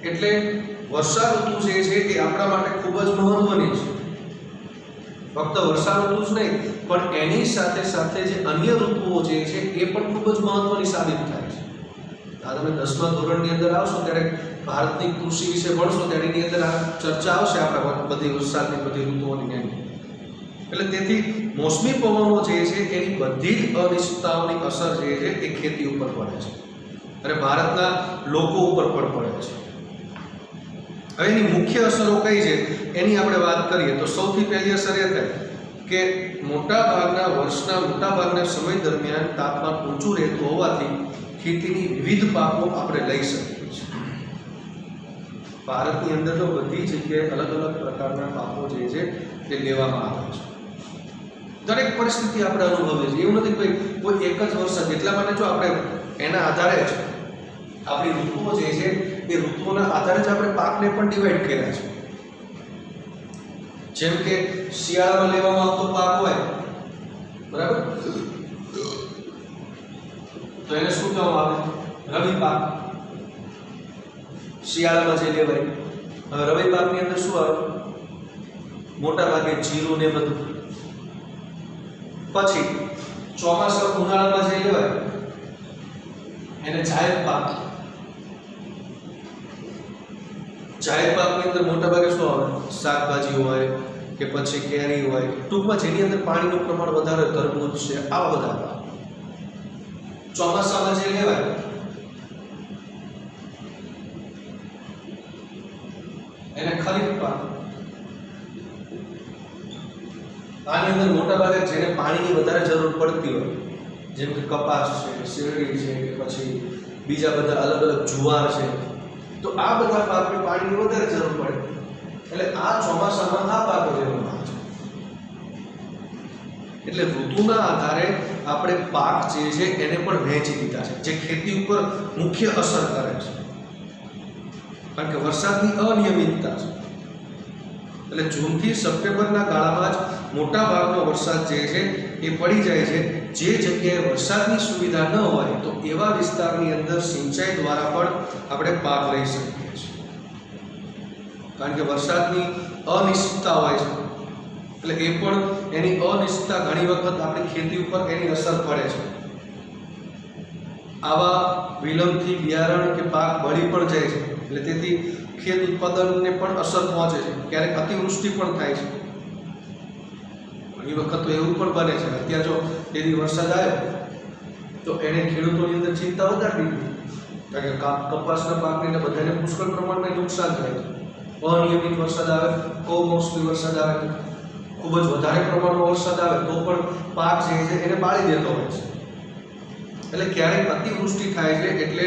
એટલે વર્ષા ઋતુ જે છે એ આપણા માટે ખૂબ જ મહત્વની છે. ફક્ત વર્ષા ઋતુ જ નહીં પણ એની સાથે સાથે જે અન્ય ઋતુઓ જે છે એ પણ ખૂબ જ મહત્વની સાબિત થાય છે. આ તમે 10મા ધોરણની અંદર આવશો ત્યારે ભારતની કૃષિ વિશે ભણશો ત્યારે એની અંદર આ ચર્ચા આવશે આપણે બધી વરસાદની બધી ઋતુઓની એની. એટલે તેથી મોસમી પવનો જે છે એની બધી જ અનિશ્ચિતતાઓની અસર જે છે એ ખેતી ઉપર પડે છે અને ભારતના લોકો ઉપર પણ પડે છે. હવે એની મુખ્ય અસરો કઈ છે એની આપણે વાત કરીએ તો સૌથી પહેલી અસર એ થાય કે વર્ષના મોટાભાગના સમય દરમિયાન તાપમાન ઊંચું રહેતું હોવાથી ખેતીની વિવિધ પાકો આપણે લઈ શકીએ છીએ. ભારતની અંદર તો બધી જગ્યાએ અલગ અલગ પ્રકારના પાકો જે છે તે લેવામાં આવે છે. દરેક પરિસ્થિતિ આપણે અનુભવીએ છીએ. એવું નથી કે કોઈ એક જ વર્ષ, એટલા માટે જો આપણે એના આધારે જ આપણી ઋતુઓ જે છે એ ઋતુઓના આધારે જ આપણે પાકને પણ ડિવાઈડ કર્યા છે. જેમ કે શિયાળામાં લેવામાં આવતો પાક હોય, બરાબર, તો એને શું કહેવામાં આવે? રવિ પાક. શિયાળામાં જે લેવાય. હવે રવિ પાકની અંદર શું આવે? મોટા ભાગે જીરું ને બધું. પછી ચોમાસા ઉનાળામાં જે લેવાય એને જાયદ પાક. જાયદ પાકની અંદર મોટા ભાગે શું આવે? શાકભાજી હોય કે પછી કેરી હોય, ટૂંકમાં જેની અંદર પાણીનું પ્રમાણ વધારે, તરબૂચ છે, આવા બધા પાક. ચોમાસામાં જે લેવાય એને ખરીફ પાક. આની અંદર મોટા ભાગે જેને પાણીની વધારે જરૂર પડતી હોય, જેમ કે કપાસ છે, શેરડી છે, કે પછી બીજા બધા અલગ અલગ જુવાર છે, તો આ બધા પાકને પાણીની વધારે જરૂર પડે, એટલે આ ચોમાસામાં આ પાકો લેવામાં આવે છે. એટલે ઋતુના આધારે આપણે પાક જે છે એને પણ વહેંચી દીધા છે, જે ખેતી ઉપર મુખ્ય અસર કરે છે. કારણ કે વરસાદની અનિયમિતતા છે, એટલે જૂનથી સપ્ટેમ્બરના ગાળામાં જ મોટા ભાગનો વરસાદ જે છે એ પડી જાય છે. જે જગ્યાએ વરસાદની સુવિધા ન હોય તો એવા વિસ્તારની અંદર સિંચાઈ દ્વારા પણ આપણે પાક લઈ શકીએ છીએ. કારણ કે વરસાદની અનિશ્ચિતતા હોય છે, એટલે એ પણ એની અનિશ્ચિતતા ઘણી વખત આપણી ખેતી ઉપર એની અસર પડે છે. આવા વિલંબથી બિયારણ કે પાક બળી પણ જાય છે, એટલે તેથી ખેત ઉત્પાદનને પણ અસર પહોંચે છે. ક્યારેક અતિવૃષ્ટિ પણ થાય છે. ઘણી વખત તો એવું પણ બને છે, અત્યારે જો તેથી વરસાદ આવ્યો તો એને ખેડૂતોની અંદર ચિંતા વધારી દીધી, કારણ કે કપાસના પાકને બધાને પુષ્કળ પ્રમાણમાં નુકસાન થાય છે. અનિયમિત વરસાદ આવે, કમોસમી વરસાદ આવે, ખૂબ જ વધારે પ્રમાણમાં વરસાદ આવે તો પણ પાક જે છે એને બાળી દેતો હોય છે. એટલે ક્યારેક અતિવૃષ્ટિ થાય છે, એટલે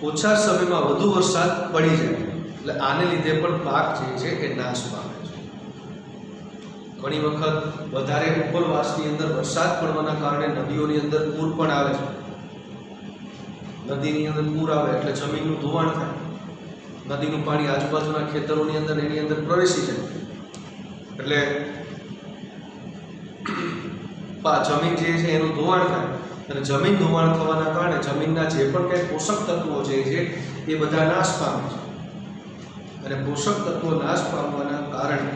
ઓછા સમયમાં વધુ વરસાદ પડી જાય, એટલે આને લીધે પણ પાક જે છે એ નાશ પામે છે. ઘણી વખત વધારે ઉપરવાસની અંદર વરસાદ પડવાના કારણે નદીઓની અંદર પૂર પણ આવે છે. નદીની અંદર પૂર આવે એટલે જમીનનું ધોવાણ થાય, નદીનું પાણી આજુબાજુના ખેતરોની અંદર એની અંદર પ્રવેશી જાય, એટલે જમીન જે છે એનું ધોવાણ થાય, અને જમીન ધોવાણ થવાના કારણે જમીનના જે પણ કંઈ પોષક તત્વો જે છે એ બધા નાશ પામે છે. અને પોષક તત્વો નાશ પામવાના કારણે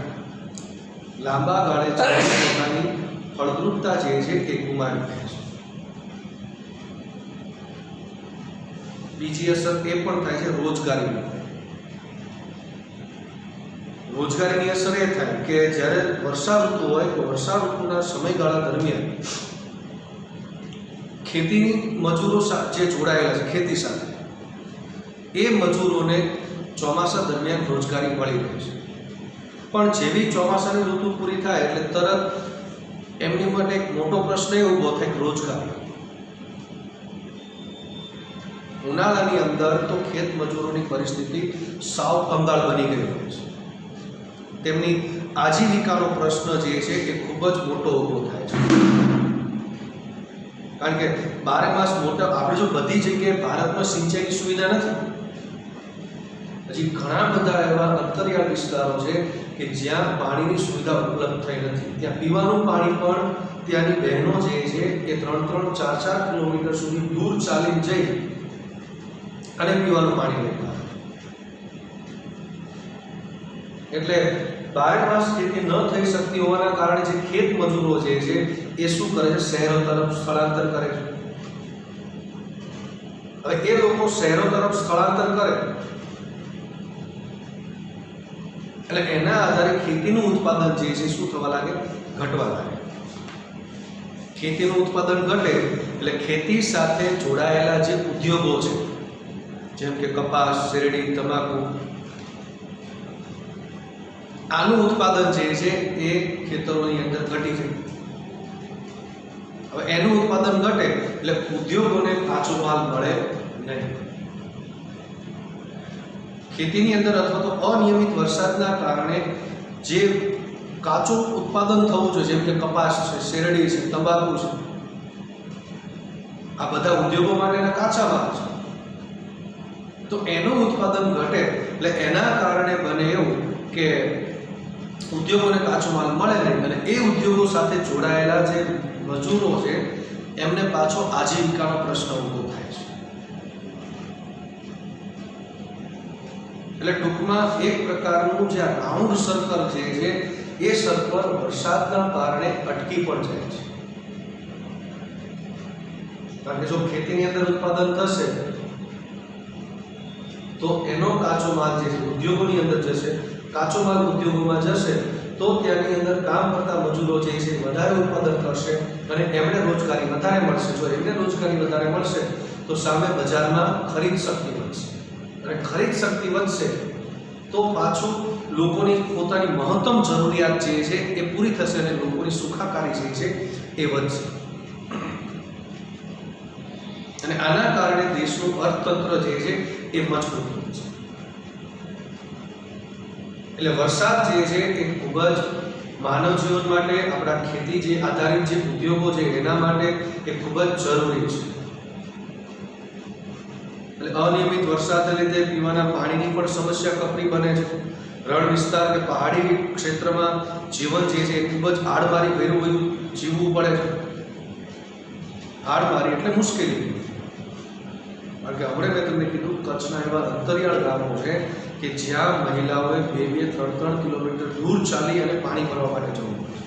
લાંબા ગાળે પોતાની ફળદ્રુપતા જે છે એ ગુમાવી દે છે. બીજી અસર એ પણ થાય છે રોજગારીની. રોજગારીની અસર એ થાય કે જ્યારે વર્ષા ઋતુ હોય તો વર્ષા ઋતુના સમયગાળા દરમિયાન ખેતીની મજૂરો જે જોડાયેલા છે ખેતી સાથે, એ મજૂરોને ચોમાસા દરમિયાન રોજગારી મળી રહે છે. પણ જેવી ચોમાસાની ઋતુ પૂરી થાય એટલે તરત એમની માટે એક મોટો પ્રશ્ન એ ઊભો થાય કે રોજગારી. ઉનાળાની અંદર તો ખેત મજૂરોની પરિસ્થિતિ સાવ કંગાળ બની ગઈ હોય છે. તેમની આજીવિકાનો પ્રશ્ન જે છે એ ખૂબ જ મોટો ઊભો થાય છે. કારણ કે બારે માસ મોટા આપણે જો બધી જગ્યાએ ભારતમાં સિંચાઈની સુવિધા નથી, હજી ઘણા બધા એવા અંતરિયાળ વિસ્તારો છે કે જ્યાં પાણીની સુવિધા ઉપલબ્ધ થઈ નથી. ત્યાં પીવાનું પાણી પણ ત્યાંની બહેનો જે છે એ 3-3, 4-4 કિલોમીટર સુધી દૂર ચાલીને જઈ અને પીવાનું પાણી લેતા. એટલે બારે માસ ખેતી ન થઈ શકતી હોવાના કારણે જે ખેત મજૂરો જે છે એ શું કરે છે? શહેરો તરફ સ્થળાંતર કરે છે. હવે એ લોકો શહેરો તરફ સ્થળાંતર કરે એટલે એના આધારે ખેતીનું ઉત્પાદન જે છે શું થવા લાગે? ઘટવા લાગે. ખેતીનું ઉત્પાદન ઘટે એટલે ખેતી સાથે જોડાયેલા જે ઉદ્યોગો છે, જેમ કે કપાસ, શેરડી, તમાકુ, આનું ઉત્પાદન જે છે એ ખેતરોની અંદર ઘટી જાય. હવે એનું ઉત્પાદન ઘટે એટલે ઉદ્યોગોને કાચો માલ મળે નહીં. ખેતીની અંદર અથવા તો અનિયમિત વરસાદના કારણે જે કાચું ઉત્પાદન થવું જોઈએ, જેમ કે કપાસ છે, શેરડી છે, તંબાકુ છે, આ બધા ઉદ્યોગો માટેના કાચા માલ છે. તો એનું ઉત્પાદન ઘટે એટલે એના કારણે બને એવું કે ઉદ્યોગોને કાચો માલ મળે નહીં અને એ ઉદ્યોગો સાથે જોડાયેલા જે મજૂરો છે એમને પાછો આજીવિકાનો પ્રશ્ન ઊભો થાય છે. એટલે ટૂંકમાં એક પ્રકારનું જે રાઉન્ડ સર્કલ જે છે એ સર્કલ વરસાદના કારણે અટકી પણ જાય છે. કારણ કે જો ખેતીની અંદર ઉત્પાદન થશે તો એનો કાચો માલ જે ઉદ્યોગોની અંદર જશે, કાચો માલ ઉદ્યોગોમાં જશે તો ત્યાંની અંદર કામ કરતા મજૂરો જે છે વધારે ઉત્પાદન કરશે અને એમને રોજગારી વધારે મળશે. જો એમને રોજગારી વધારે મળશે તો સામે બજારમાં ખરીદ શક્તિ વધશે અને ખરીદ શક્તિ વધશે તો પાછું લોકોની પોતાની મહત્તમ જરૂરિયાત જે છે એ પૂરી થશે અને લોકોની સુખાકારી જે છે એ વધશે. અને આના કારણે દેશનું અર્થતંત્ર જે છે એ મજબૂત બનશે. એટલે વરસાદ જે છે એ ખૂબ જ માનવ જીવન માટે, આપણા ખેતી જે આધારિત જે ઉદ્યોગો છે એના માટે એ ખૂબ જ જરૂરી છે. એટલે અનિયમિત વરસાદને લીધે પીવાના પાણીની પણ સમસ્યા કપરી બને છે. રણ વિસ્તાર કે પહાડી ક્ષેત્રમાં જીવન જે છે એ ખૂબ જ આડમારી ભર્યું જીવવું પડે છે. આડમારી એટલે મુશ્કેલી. કારણ કે હમણાં મેં તમને કીધું કચ્છના એવા અંતરિયાળ ગામો છે કે જ્યાં મહિલાઓએ 2-3 કિલોમીટર દૂર ચાલી અને પાણી ભરવા માટે જવું પડે.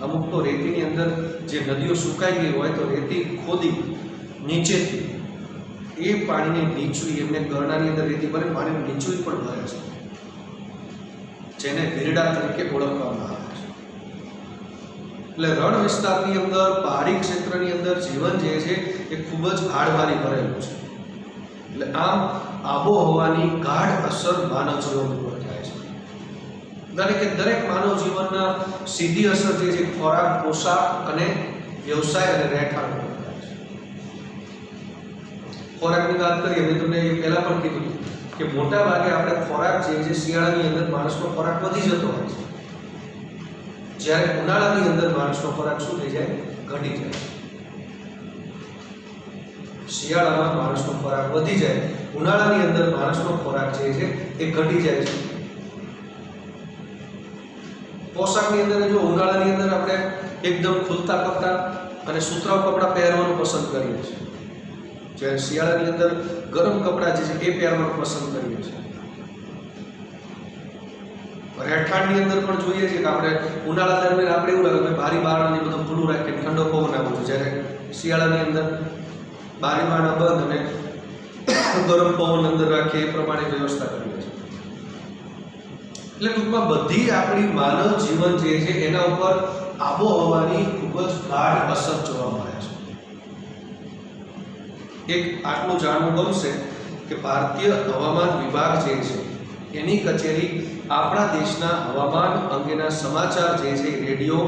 અમુક તો રેતીની અંદર જે નદીઓ સુકાઈ ગઈ હોય તો રેતી ખોદી નીચેથી એ પાણીને નીચું એમને ગરણાની અંદર રેતી ભરે પાણીનું નીચું પણ ભરે છે, જેને વીરડા તરીકે ઓળખવામાં આવે છે. એટલે રણ વિસ્તારની અંદર, પહાડી ક્ષેત્રની અંદર જીવન જે છે એ ખૂબ જ આડમારી ભરેલું છે. એટલે આમ આબોહવાની ગાઢ અસર માનવ જીવન ઉપર થાય છે. દરેક માનવ જીવનના સીધી અસર જે છે ખોરાક, પોશાક અને વ્યવસાય અને રહેઠાણ પર થાય છે. ખોરાકની વાત કરીએ, મેં તમને પહેલા પણ કીધું કે મોટા ભાગે આપણે ખોરાક જે છે શિયાળાની અંદર માણસનો ખોરાક વધી જતો હોય છે, જ્યારે ઉનાળાની અંદર માણસનો ખોરાક શું થઈ જાય? ઘટી જાય. શિયાળામાં માણસનો ખોરાક વધી જાય, ઉનાળાની અંદર માણસનો ખોરાક જે છે એ ઘટી જાય છે. પોશાકની અંદર જો ઉનાળાની અંદર આપણે એકદમ ખુલતા કપડાં અને સુતરાઉ કપડાં પહેરવાનું પસંદ કરીએ છીએ, જ્યારે શિયાળાની અંદર ગરમ કપડાં જે છે એ પહેરવાનું પસંદ કરીએ છીએ. રહેઠાણની અંદર પણ જોઈએ છે કે આપણે ઉનાળા દરમિયાન આપણે એવું લાગે કે બારી બારણાની બધું ખુલ્લું રાખીને ઠંડો પવન આવવો છે, જ્યારે શિયાળાની અંદર બારી બારણા બંધ અને ગરમ પવન અંદર રાખીએ એ પ્રમાણે વ્યવસ્થા કરીએ છીએ. એટલે ટૂંકમાં બધી આપણી માનવ જીવન જે છે એના ઉપર આબોહવાની ખૂબ જ ગાઢ અસર જોવા મળે છે. એક આટલું જાણવું ગમશે કે ભારતીય હવામાન વિભાગ જે છે એની કચેરી આપણા દેશના હવામાન અંગેના સમાચાર જે છે રેડિયો,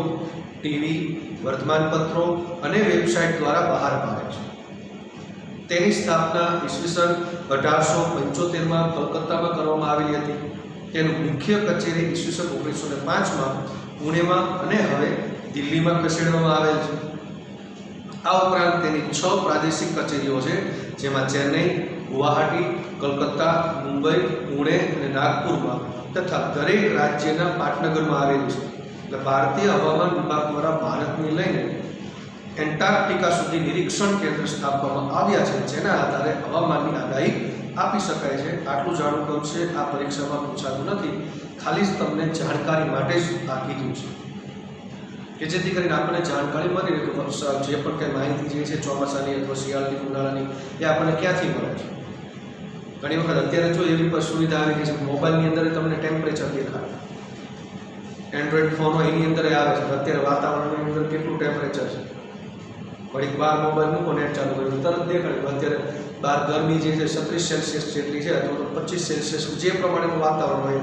ટીવી, વર્તમાનપત્રો અને વેબસાઇટ દ્વારા બહાર પાડે છે. તેની સ્થાપના ઈસવીસન 1875માં કલકત્તામાં કરવામાં આવેલી હતી. તેનું મુખ્ય કચેરી ઈસવીસન 1905માં પુણેમાં અને હવે દિલ્હીમાં ખસેડવામાં આવેલ છે. આ ઉપરાંત તેની 6 પ્રાદેશિક કચેરીઓ છે, જેમાં ચેન્નઈ, ગુવાહાટી, કલકત્તા, મુંબઈ, પુણે અને નાગપુરમાં તથા દરેક રાજ્યના પાટનગરમાં આવેલી છે. એટલે ભારતીય હવામાન વિભાગ દ્વારા ભારતની લઈને એન્ટાર્કટિકા સુધી નિરીક્ષણ કેન્દ્ર સ્થાપવામાં આવ્યા છે, જેના આધારે હવામાનની આગાહી આપી શકાય છે. આટલું જાણવું ગમશે. આ પરીક્ષામાં પૂછાતું નથી, ખાલી જ તમને જાણકારી માટે જ આ કીધું છે કે જેથી કરીને આપણને જાણકારી મળી રહે કે જે પણ કંઈ માહિતી જે છે ચોમાસાની અથવા શિયાળાની, ઉનાળાની એ આપણને ક્યાંથી મળે છે. ઘણી વખત અત્યારે જો એવી પણ સુવિધા આવી ગઈ છે, મોબાઈલની અંદર તમને ટેમ્પરેચર દેખાડે. એન્ડ્રોઈડ ફોનો એની અંદર આવે છે અત્યારે વાતાવરણની અંદર કેટલું ટેમ્પરેચર છે. ઘડીક બહાર મોબાઈલ મૂકો, નેટ ચાલુ કર્યું તરત દેખાડે અત્યારે બહાર ગરમી જે છે 36 સેલ્સિયસ જેટલી છે અથવા તો 25 સેલ્સિયસ, જે પ્રમાણેનું વાતાવરણ હોય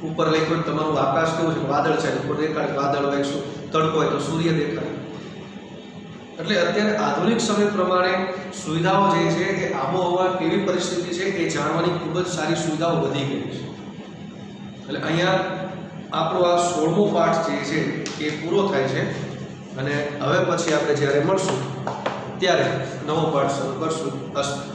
ઉપર લઈ તમારું આકાશ કેવું છે, વાદળ છે ઉપર દેખાડે, વાદળ હોય શું, તડકો હોય તો સૂર્ય દેખાડે. એટલે અત્યારે આધુનિક સમય પ્રમાણે સુવિધાઓ જે છે એ આબોહવા કેવી પરિસ્થિતિ છે એ જાણવાની ખૂબ જ સારી સુવિધાઓ વધી ગઈ છે. એટલે અહીંયા આપણો આ 16મો પાઠ જે છે એ પૂરો થાય છે અને હવે પછી આપણે જ્યારે મળશું ત્યારે નવો પાઠ શરૂ કરશું. અસ્તુ.